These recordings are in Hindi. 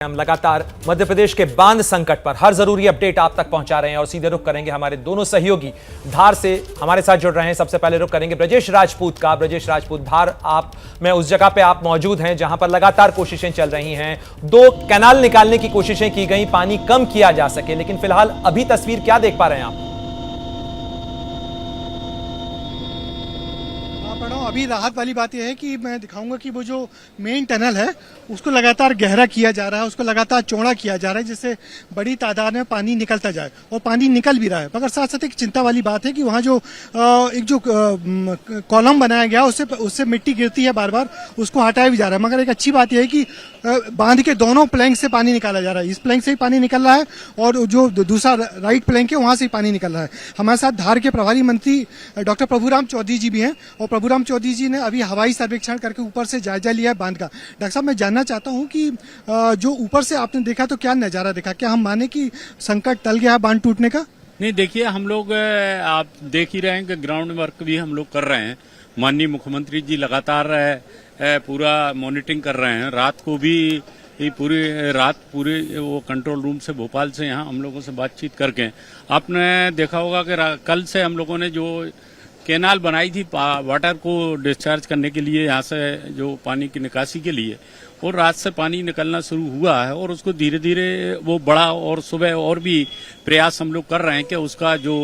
हम लगातार मध्य प्रदेश के बांध संकट पर हर जरूरी अपडेट आप तक पहुंचा रहे हैं और सीधे रुख करेंगे हमारे दोनों सहयोगी धार से हमारे साथ जुड़ रहे हैं। सबसे पहले रुख करेंगे ब्रजेश राजपूत का। ब्रजेश राजपूत, धार आप में उस जगह पे आप मौजूद हैं जहां पर लगातार कोशिशें चल रही हैं, 2 कैनाल निकालने की कोशिशें की गई, पानी कम किया जा सके, लेकिन फिलहाल अभी तस्वीर क्या देख पा रहे हैं आप? अभी राहत वाली बात यह है कि मैं दिखाऊंगा कि वो जो मेन टनल है उसको लगातार गहरा किया जा रहा है, उसको लगातार चौड़ा किया जा रहा है जिससे बड़ी तादाद में पानी निकलता जाए और पानी निकल भी रहा है। मगर साथ साथ एक चिंता वाली बात है कि वहाँ जो कॉलम बनाया गया उससे मिट्टी गिरती है बार बार, उसको हटाया भी जा रहा है। मगर एक अच्छी बात यह है कि बांध के दोनों प्लैंक से पानी निकाला जा रहा है, इस प्लैंक से ही पानी निकल रहा है और जो दूसरा राइट प्लैंक है वहां से ही पानी निकल रहा है। हमारे साथ धार के प्रभारी मंत्री डॉक्टर प्रभुराम चौधरी जी भी हैं और प्रभुराम चौधरी जी ने अभी हवाई सर्वेक्षण करके ऊपर से जायजा लिया है बांध का। डॉक्टर साहब, मैं जानना चाहता हूं कि जो ऊपर से आपने देखा तो क्या नजारा देखा, क्या हम माने कि संकट टल गया है बांध टूटने का? नहीं, देखिए, हम लोग आप देख ही रहे हैं कि ग्राउंड वर्क भी हम लोग कर रहे हैं। माननीय मुख्यमंत्री जी लगातार पूरा मॉनिटरिंग कर रहे हैं। रात को भी पूरी रात पूरे वो कंट्रोल रूम से भोपाल से यहाँ हम लोगों से बातचीत करके आपने देखा होगा कि कल से हम लोगों ने जो कैनाल बनाई थी वाटर को डिस्चार्ज करने के लिए, यहाँ से जो पानी की निकासी के लिए, और रात से पानी निकलना शुरू हुआ है और उसको धीरे धीरे वो बढ़ा और सुबह और भी प्रयास हम लोग कर रहे हैं कि उसका जो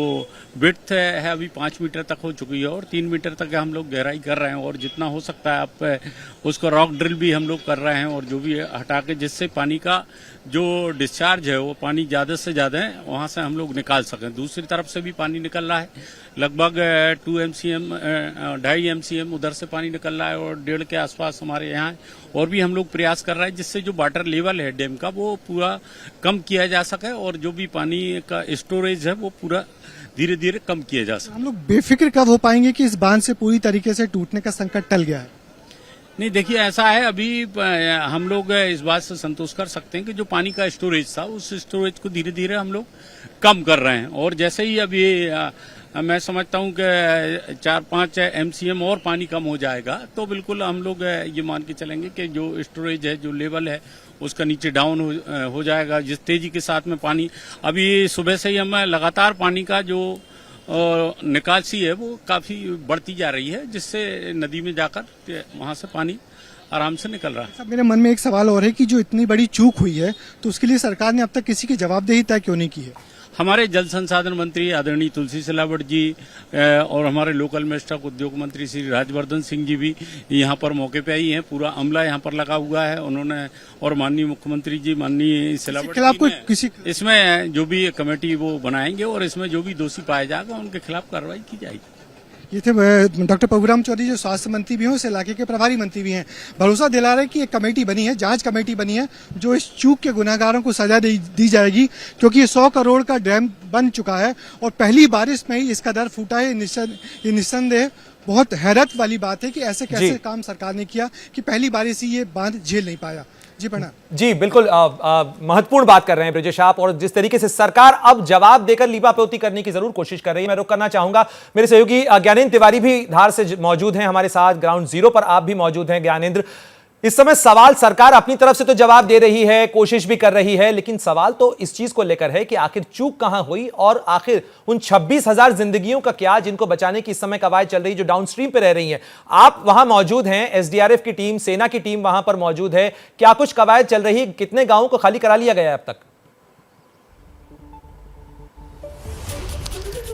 विड्थ है अभी 5 मीटर तक हो चुकी है और 3 मीटर तक हम लोग गहराई कर रहे हैं और जितना हो सकता है आप उसको रॉक ड्रिल भी हम लोग कर रहे हैं और जो भी हटा के जिससे पानी का जो डिस्चार्ज है वो पानी ज़्यादा से ज़्यादा है वहाँ से हम लोग निकाल सकें। दूसरी तरफ से भी पानी निकल रहा है, लगभग 2 MCM 2.5 MCM उधर से पानी निकल रहा है और 1.5 के आसपास हमारे यहाँ और भी हम लोग प्रयास कर रहे हैं जिससे जो वाटर लेवल है डैम का वो पूरा कम किया जा सके और जो भी पानी का स्टोरेज है वो पूरा धीरे धीरे कम किया जा सके। हम लोग बेफिक्र कब हो पाएंगे कि इस बांध से पूरी तरीके से टूटने का संकट टल गया है? नहीं, देखिए, ऐसा है, अभी हम लोग इस बात से संतोष कर सकते हैं कि जो पानी का स्टोरेज था उस स्टोरेज को धीरे धीरे हम लोग कम कर रहे हैं और जैसे ही अभी मैं समझता हूं कि 4-5 MCM और पानी कम हो जाएगा तो बिल्कुल हम लोग ये मान के चलेंगे कि जो स्टोरेज है, जो लेवल है, उसका नीचे डाउन हो जाएगा। जिस तेजी के साथ में पानी अभी सुबह से ही हम लगातार पानी का जो निकासी है वो काफी बढ़ती जा रही है जिससे नदी में जाकर वहां से पानी आराम से निकल रहा है। मेरे मन में एक सवाल और है कि जो इतनी बड़ी चूक हुई है तो उसके लिए सरकार ने अब तक किसी की जवाबदेही तय क्यों नहीं की है? हमारे जल संसाधन मंत्री आदरणीय तुलसी सिलावट जी और हमारे लोकल मेस्टक उद्योग मंत्री श्री राजवर्धन सिंह जी भी यहाँ पर मौके पे आई हैं। पूरा अमला यहाँ पर लगा हुआ है उन्होंने और माननीय मुख्यमंत्री जी माननीय सिलावट जी ने इसमें जो भी कमेटी वो बनाएंगे और इसमें जो भी दोषी पाया जाएगा उनके खिलाफ कार्रवाई की जाएगी। ये थे डॉक्टर प्रभुराम चौधरी जो स्वास्थ्य मंत्री भी हैं, उस इलाके के प्रभारी मंत्री भी हैं। भरोसा दिला रहे कि एक कमेटी बनी है, जांच कमेटी बनी है जो इस चूक के गुनाहगारों को सजा दी जाएगी क्योंकि ये 100 करोड़ का डैम बन चुका है और पहली बारिश में ही इसका दर फूटा है। ये निस्संदेह बहुत हैरत वाली बात है कि ऐसे कैसे काम सरकार ने किया कि पहली बारिश ही ये बांध झेल नहीं पाया। जी प्रणाम। जी बिल्कुल महत्वपूर्ण बात कर रहे हैं ब्रजेश आप, और जिस तरीके से सरकार अब जवाब देकर लीपापोती करने की जरूर कोशिश कर रही है। मैं रुक करना चाहूंगा, मेरे सहयोगी ज्ञानेंद्र तिवारी भी धार से मौजूद हैं हमारे साथ, ग्राउंड जीरो पर आप भी मौजूद हैं। ज्ञानेंद्र, इस समय सवाल सरकार अपनी तरफ से तो जवाब दे रही है, कोशिश भी कर रही है, लेकिन सवाल तो इस चीज को लेकर है कि आखिर चूक कहां हुई और आखिर उन 26,000 जिंदगियों का क्या जिनको बचाने की इस समय कवायद चल रही, जो डाउनस्ट्रीम पे रह रही हैं। आप वहां मौजूद हैं, SDRF की टीम, सेना की टीम वहां पर मौजूद है, क्या कुछ कवायद चल रही है? कितने गांवों को खाली करा लिया गया है अब तक?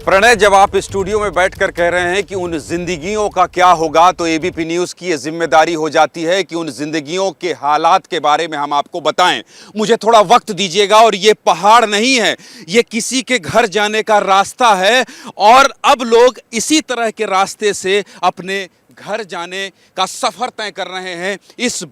प्रणय, जब आप स्टूडियो में बैठकर कह रहे हैं कि उन जिंदगियों का क्या होगा तो ABP न्यूज़ की ये जिम्मेदारी हो जाती है कि उन जिंदगियों के हालात के बारे में हम आपको बताएं। मुझे थोड़ा वक्त दीजिएगा। और ये पहाड़ नहीं है, ये किसी के घर जाने का रास्ता है और अब लोग इसी तरह के रास्ते से अपने घर जाने का सफर तय कर रहे हैं इस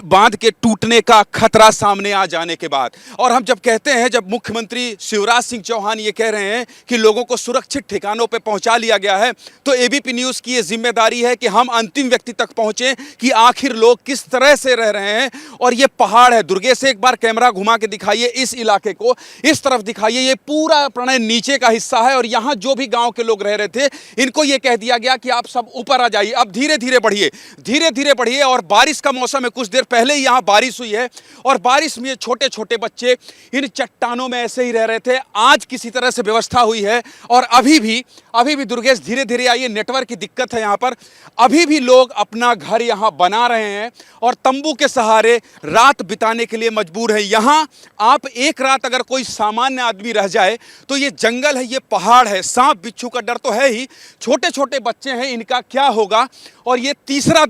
बांध के टूटने का खतरा सामने आ जाने के बाद। और हम जब कहते हैं, जब मुख्यमंत्री शिवराज सिंह चौहान ये कह रहे हैं कि लोगों को सुरक्षित ठिकानों पे पहुंचा लिया गया है, तो ABP न्यूज़ की ये जिम्मेदारी है कि हम अंतिम व्यक्ति तक पहुंचे कि आखिर लोग किस तरह से रह रहे हैं। और ये पहाड़ है, दुर्गेश से एक बार कैमरा घुमा के दिखाइए इस इलाके को, इस तरफ दिखाइए, ये पूरा प्रणय नीचे का हिस्सा है और यहाँ जो भी गाँव के लोग रह रहे थे इनको ये कह दिया गया कि आप सब ऊपर आ जाइए, अब धीरे धीरे बढ़िए और बारिश का मौसम है, कुछ देर पहले ही यहाँ बारिश हुई है और बारिश में छोटे छोटे बच्चे इन चट्टानों में ऐसे ही रह रहे थे। आज किसी तरह से व्यवस्था हुई है और अभी भी दुर्गेश धीरे धीरे आइए, नेटवर्क की दिक्कत है यहाँ पर। अभी भी लोग अपना घर यहाँ बना रहे हैं और तंबू के सहारे रात बिताने के लिए मजबूर है। यहाँ आप एक रात अगर कोई सामान्य आदमी रह जाए तो ये जंगल है, ये पहाड़ है, सांप बिच्छू का डर तो है ही, छोटे छोटे बच्चे हैं, इनका क्या होगा। और ये तीसरा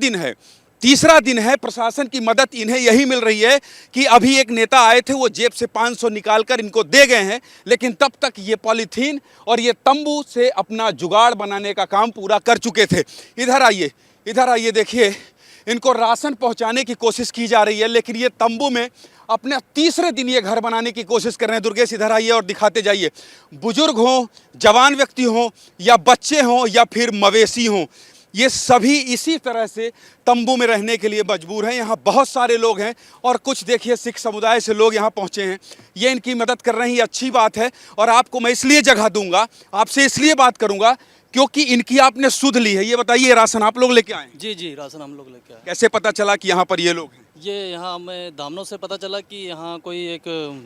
दिन है, प्रशासन की मदद इन्हें यही मिल रही है कि अभी एक नेता आए थे, वो जेब से 500 निकालकर इनको दे गए हैं, लेकिन तब तक ये पॉलीथीन और ये तंबू से अपना जुगाड़ बनाने का काम पूरा कर चुके थे। इधर आइए, देखिए इनको राशन पहुंचाने की कोशिश की जा रही है, लेकिन ये तंबू में अपने तीसरे दिन ये घर बनाने की कोशिश कर रहे हैं। दुर्गेश इधर आइए और दिखाते जाइए। बुजुर्ग हों, जवान व्यक्ति हों या बच्चे हों या फिर मवेशी हों, ये सभी इसी तरह से तंबू में रहने के लिए मजबूर हैं। यहाँ बहुत सारे लोग हैं और कुछ देखिए सिख समुदाय से लोग यहाँ पहुँचे हैं, ये इनकी मदद कर रहे हैं, ये अच्छी बात है। और आपको मैं इसलिए जगह दूंगा, आपसे इसलिए बात करूंगा क्योंकि इनकी आपने सुध ली है। ये बताइए, राशन आप लोग लेके आए? जी, राशन हम लोग लेके आए। कैसे पता चला कि यहाँ पर ये लोग हैं? ये यहाँ हमें दामनों से पता चला कि यहाँ कोई एक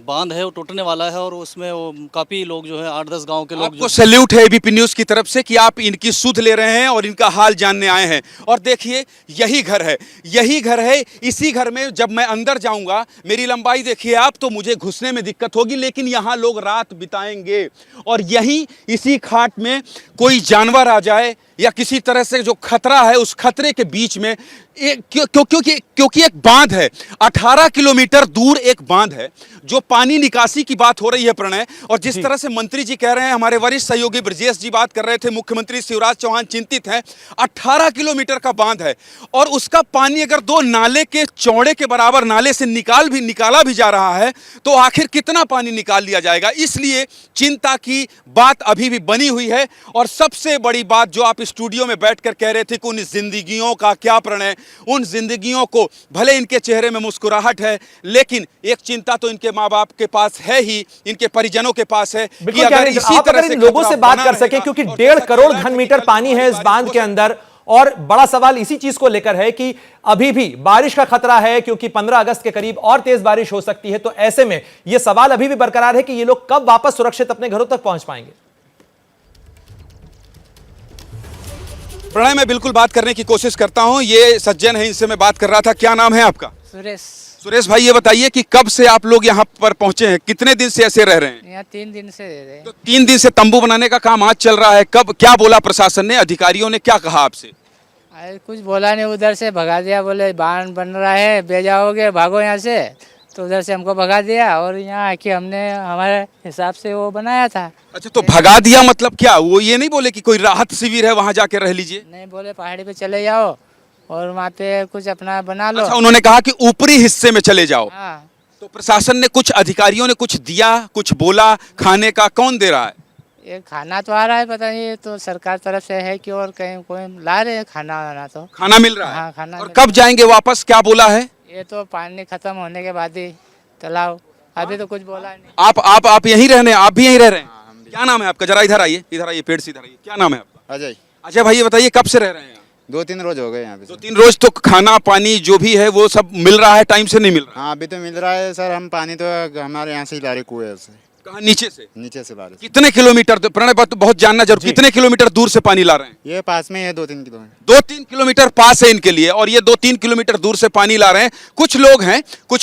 बांध है, वो टूटने वाला है और उसमें वो काफ़ी लोग जो है 8-10 गांव के लोग आपको सैल्यूट है एबीपी न्यूज़ की तरफ से कि आप इनकी सुध ले रहे हैं और इनका हाल जानने आए हैं। और देखिए यही घर है। इसी घर में जब मैं अंदर जाऊंगा, मेरी लंबाई देखिए आप, तो मुझे घुसने में दिक्कत होगी, लेकिन यहाँ लोग रात बिताएंगे। और यही इसी खाट में कोई जानवर आ जाए या किसी तरह से जो खतरा है, उस खतरे के बीच में क्योंकि एक बांध है, 18 किलोमीटर दूर एक बांध है, जो पानी निकासी की बात हो रही है प्रणय। और जिस तरह से मंत्री जी कह रहे हैं, हमारे वरिष्ठ सहयोगी ब्रजेश जी बात कर रहे थे, मुख्यमंत्री शिवराज चौहान चिंतित हैं। 18 किलोमीटर का बांध है और उसका पानी अगर 2 नाले के चौड़े के बराबर नाले से निकाला भी जा रहा है, तो आखिर कितना पानी निकाल लिया जाएगा। इसलिए चिंता की बात अभी भी बनी हुई है। और सबसे बड़ी बात जो आप स्टूडियो में बैठकर कह रहे थे कि उन जिंदगियों का क्या प्रणय, उन जिंदगियों को, भले इनके चेहरे में मुस्कुराहट है, लेकिन एक चिंता तो इनके माँ बाप के पास है ही, इनके परिजनों के पास है कि अगर इसी तरह से लोगों से बात कर सके, क्योंकि 1.5 करोड़ घन मीटर पानी है इस बांध के अंदर। और बड़ा सवाल इसी चीज को लेकर है कि अभी भी बारिश का खतरा है, क्योंकि 15 अगस्त के करीब और तेज बारिश हो सकती है। तो ऐसे में यह सवाल अभी भी बरकरार है कि ये लोग कब वापस सुरक्षित अपने घरों तक पहुंच पाएंगे। प्रणय, मैं बिल्कुल बात करने की कोशिश करता हूं। ये सज्जन है, इनसे मैं बात कर रहा था। क्या नाम है आपका? सुरेश भाई, ये बताइए कि कब से आप लोग यहाँ पर पहुंचे हैं, कितने दिन से ऐसे रह रहे हैं? यहाँ 3 दिन से रह रहे हैं। तो 3 दिन से तंबू बनाने का काम आज चल रहा है। कब क्या बोला प्रशासन ने, अधिकारियों ने क्या कहा आपसे? अरे कुछ बोला नहीं, उधर से भगा दिया, बोले बांध बन रहा है, बे जाओगे, भागो यहाँ से। तो उधर से हमको भगा दिया और यहाँ आके हमने हमारे हिसाब से वो बनाया था। अच्छा, तो भगा दिया मतलब क्या? वो ये नहीं बोले कि कोई राहत शिविर है वहां जाके रह लीजिए? नहीं, बोले पहाड़ी पे चले जाओ और वहाँ पे कुछ अपना बना लो। अच्छा, उन्होंने कहा कि ऊपरी हिस्से में चले जाओ। हाँ। तो प्रशासन ने, कुछ अधिकारियों ने कुछ दिया, कुछ बोला खाने का? कौन दे रहा है? ये खाना तो आ रहा है, पता नहीं, ये तो सरकार तरफ से है कि और कहीं कोई ला रहे हैं खाना। तो खाना मिल रहा है? हाँ, खाना। और कब जाएंगे वापस, क्या बोला है? ये तो पानी खत्म होने के बाद ही तालाब, अभी तो कुछ बोला नहीं। आप यहीं रहने, आप भी यहीं रह रहे हैं? क्या नाम है आपका? जरा इधर आइए, पेड़ से इधर आइए। क्या नाम है आपका? अजय। अजय भाई, ये बताइए कब से रह रहे हैं? 2-3 रोज हो गए यहाँ पे। 2-3 रोज। तो खाना पानी जो भी है वो सब मिल रहा है, टाइम से नहीं मिल रहा? हाँ, अभी तो मिल रहा है सर। हम पानी तो हमारे यहाँ से ही ला रहे, कुएं से। कहाँ? नीचे से ला रहे। कितने किलोमीटर? प्रणय, बहुत जानना जरूर, कितने किलोमीटर दूर से पानी ला रहे हैं? ये पास में है, 2-3 किलोमीटर। 2-3 किलोमीटर पास है इनके लिए, और ये 2-3 किलोमीटर दूर से पानी ला रहे हैं। कुछ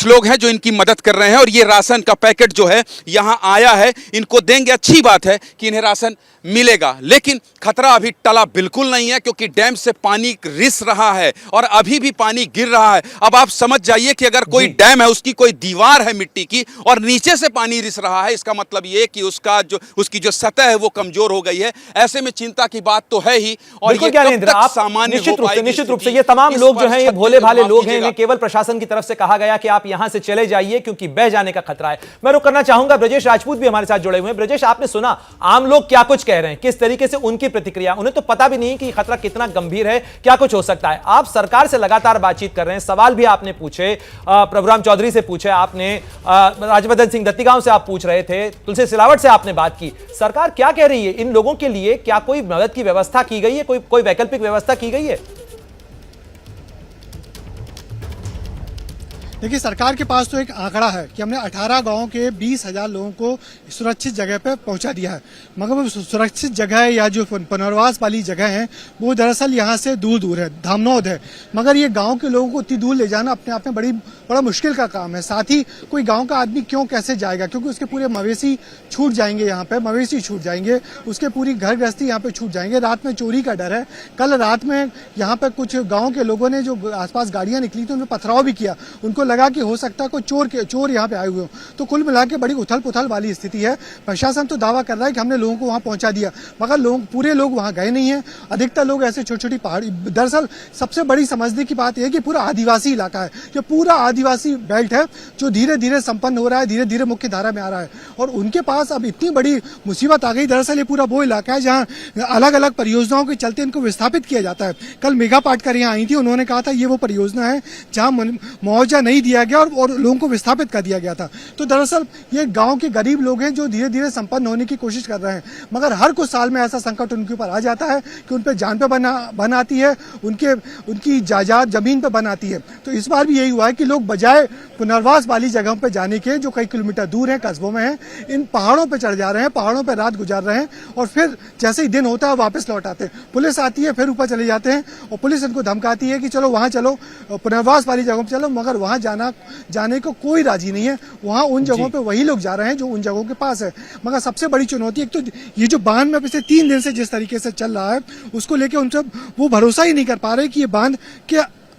लोग हैं जो इनकी मदद कर रहे हैं। और ये राशन का पैकेट जो है यहाँ आया है, इनको देंगे। अच्छी बात है कि इन्हें राशन मिलेगा, लेकिन खतरा अभी टला बिल्कुल नहीं है, क्योंकि डैम से पानी रिस रहा है और अभी भी पानी गिर रहा है। अब आप समझ जाइए कि अगर कोई डैम है, उसकी कोई दीवार है मिट्टी की, और नीचे से पानी रिस रहा है, इसका मतलब ये कि उसकी जो सतह है वो कमजोर हो गई है। ऐसे में चिंता की बात तो है ही। और ये कब तक सामान्य हो पाएगी? निश्चित रूप से ये तमाम लोग जो हैं, ये भोले भाले लोग हैं, इन्हें केवल प्रशासन की तरफ से कहा गया कि आप यहां से चले जाइए, क्योंकि बह जाने का खतरा है। मैं रुक करना चाहूंगा, ब्रजेश राजपूत भी हमारे साथ जुड़े हुए हैं। ब्रजेश, आपने सुना आम लोग क्या कुछ कह रहे हैं, किस तरीके से उनकी प्रतिक्रिया? उन्हें तो पता भी नहीं कि खतरा कितना गंभीर है, क्या कुछ हो सकता है। आप सरकार से लगातार बातचीत कर रहे हैं, सवाल भी आपने पूछे, प्रभुराम चौधरी से पूछे आपने, राजवर्धन सिंह दत्तीगांव से आप पूछ रहे थे, तुलसी सिलावट से आपने बात की। सरकार क्या कह रही है इन लोगों के लिए? क्या कोई मदद की व्यवस्था की गई है, कोई वैकल्पिक व्यवस्था की गई है? देखिए, सरकार के पास तो एक आंकड़ा है कि हमने 18 गांवों के 20,000 लोगों को सुरक्षित जगह पे पहुंचा दिया है, मगर वो सुरक्षित जगह या जो पुनर्वास वाली जगह है वो दरअसल यहाँ से दूर दूर है, धामनौद है। मगर ये गांव के लोगों को इतनी दूर ले जाना अपने आप में बड़ा मुश्किल का काम है। साथ ही कोई गांव का आदमी क्यों कैसे जाएगा, क्योंकि उसके पूरे मवेशी छूट जाएंगे, यहाँ पे मवेशी छूट जाएंगे, उसके पूरी घर गृहस्थी यहाँ पे छूट जाएंगे। रात में चोरी का डर है। कल रात में यहाँ पे कुछ गाँव के लोगों ने, जो आसपास गाड़ियां निकली थी, उनमें पथराव भी किया। उनको लगा कि हो सकता है कोई चोर यहाँ पे आए हुए हो। तो कुल मिला के बड़ी उथल पुथल वाली स्थिति है। प्रशासन तो दावा कर रहा है कि हमने लोगों को वहां पहुंचा दिया, मगर पूरे लोग वहां गए नहीं है। अधिकतर लोग ऐसे छोटी छोटी पहाड़ी, दरअसल सबसे बड़ी समझने की बात यह है कि पूरा आदिवासी इलाका है, ये पूरा आदिवासी बेल्ट है जो धीरे धीरे संपन्न हो रहा है, धीरे धीरे मुख्य धारा में आ रहा है। और उनके पास अब इतनी बड़ी मुसीबत आ गई। दरअसल ये पूरा वो इलाका है जहाँ अलग अलग परियोजनाओं के चलते इनको विस्थापित किया जाता है। कल मेघा पाटकर यहाँ आई थी, उन्होंने कहा था ये वो परियोजना है जहाँ मुआवजा नहीं दिया गया और लोगों को विस्थापित कर दिया गया था। तो दरअसल ये गांव के गरीब लोग हैं जो धीरे धीरे संपन्न होने की कोशिश कर रहे हैं, मगर हर कुछ साल में ऐसा संकट उनके ऊपर आ जाता है कि उन पे जान पे बन आती है, उनकी जायदाद जमीन पे बन आती है। तो इस बार भी यही हुआ है कि लोग बजाय पुनर्वास वाली जगहों पे जाने के, जो कई किलोमीटर दूर है, कस्बों में है, इन पहाड़ों पे चढ़ जा रहे हैं, पहाड़ों पे रात गुजार रहे हैं और फिर जैसे ही दिन होता है वापस लौट आते हैं। पुलिस आती है, फिर ऊपर चले जाते हैं और पुलिस इनको धमकाती है कि चलो वहां चलो, पुनर्वास वाली जगहों पे चलो, मगर वहां जाने को कोई राजी नहीं है। वहां उन जगहों पे वही लोग जा रहे हैं जो उन जगहों के पास है। मगर सबसे बड़ी चुनौती एक तो ये जो बांध में पिछले 3 दिन से जिस तरीके से चल रहा है, उसको लेके उनसे वो भरोसा ही नहीं कर पा रहे कि ये बांध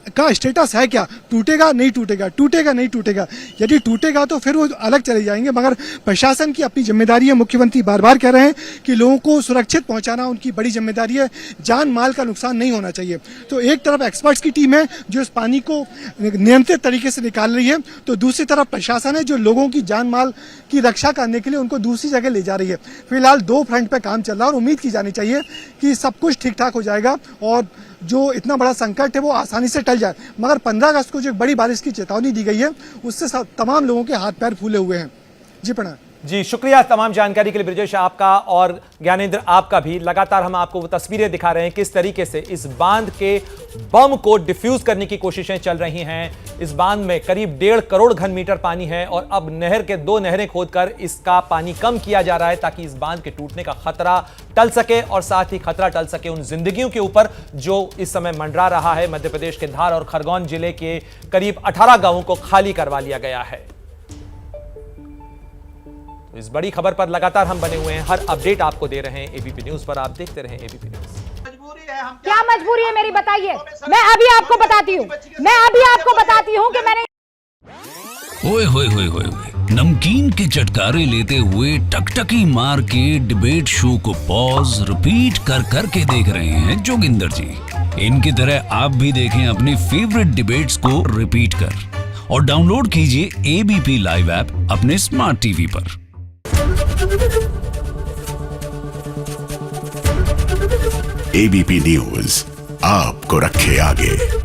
का स्टेटस है क्या, टूटेगा नहीं टूटेगा, टूटेगा नहीं टूटेगा। यदि टूटेगा तो फिर वो अलग चले जाएंगे। मगर प्रशासन की अपनी जिम्मेदारी है। मुख्यमंत्री बार बार कह रहे हैं कि लोगों को सुरक्षित पहुंचाना उनकी बड़ी जिम्मेदारी है, जान माल का नुकसान नहीं होना चाहिए। तो एक तरफ एक्सपर्ट्स की टीम है जो इस पानी को नियंत्रित तरीके से निकाल रही है, तो दूसरी तरफ प्रशासन है जो लोगों की जान माल की रक्षा करने के लिए उनको दूसरी जगह ले जा रही है। फिलहाल 2 फ्रंट पे काम चल रहा है और उम्मीद की जानी चाहिए कि सब कुछ ठीक ठाक हो जाएगा और जो इतना बड़ा संकट है वो आसानी से टल जाए। मगर 15 अगस्त को जो एक बड़ी बारिश की चेतावनी दी गई है, उससे तमाम लोगों के हाथ पैर फूले हुए हैं। जी प्रणाम। जी शुक्रिया तमाम जानकारी के लिए ब्रिजेश आपका, और ज्ञानेंद्र आपका भी। लगातार हम आपको वो तस्वीरें दिखा रहे हैं किस तरीके से इस बांध के बम को डिफ्यूज करने की कोशिशें चल रही हैं। इस बांध में करीब 1.5 करोड़ घन मीटर पानी है और अब नहर के 2 नहरें खोदकर इसका पानी कम किया जा रहा है ताकि इस बांध के टूटने का खतरा टल सके और साथ ही खतरा टल सके उन जिंदगियों के ऊपर जो इस समय मंडरा रहा है। मध्य प्रदेश के धार और खरगोन जिले के करीब 18 गांवों को खाली करवा लिया गया है। तो इस बड़ी खबर पर लगातार हम बने हुए हैं, हर अपडेट आपको दे रहे हैं एबीपी न्यूज पर। आप देखते रहें एबीपी न्यूज। क्या मजबूरी है मेरी, बताइए। मैं अभी आपको बताती हूँ कि मैंने ओए होए होए होए नमकीन के चटकारे लेते हुए टकटकी मार के डिबेट शो को पॉज रिपीट कर करके देख रहे हैं जोगिंदर जी। इनकी तरह आप भी देखें अपनी फेवरेट डिबेट्स को रिपीट कर और डाउनलोड कीजिए एबीपी लाइव ऐप अपने स्मार्ट टीवी पर। एबीपी न्यूज आपको रखे आगे।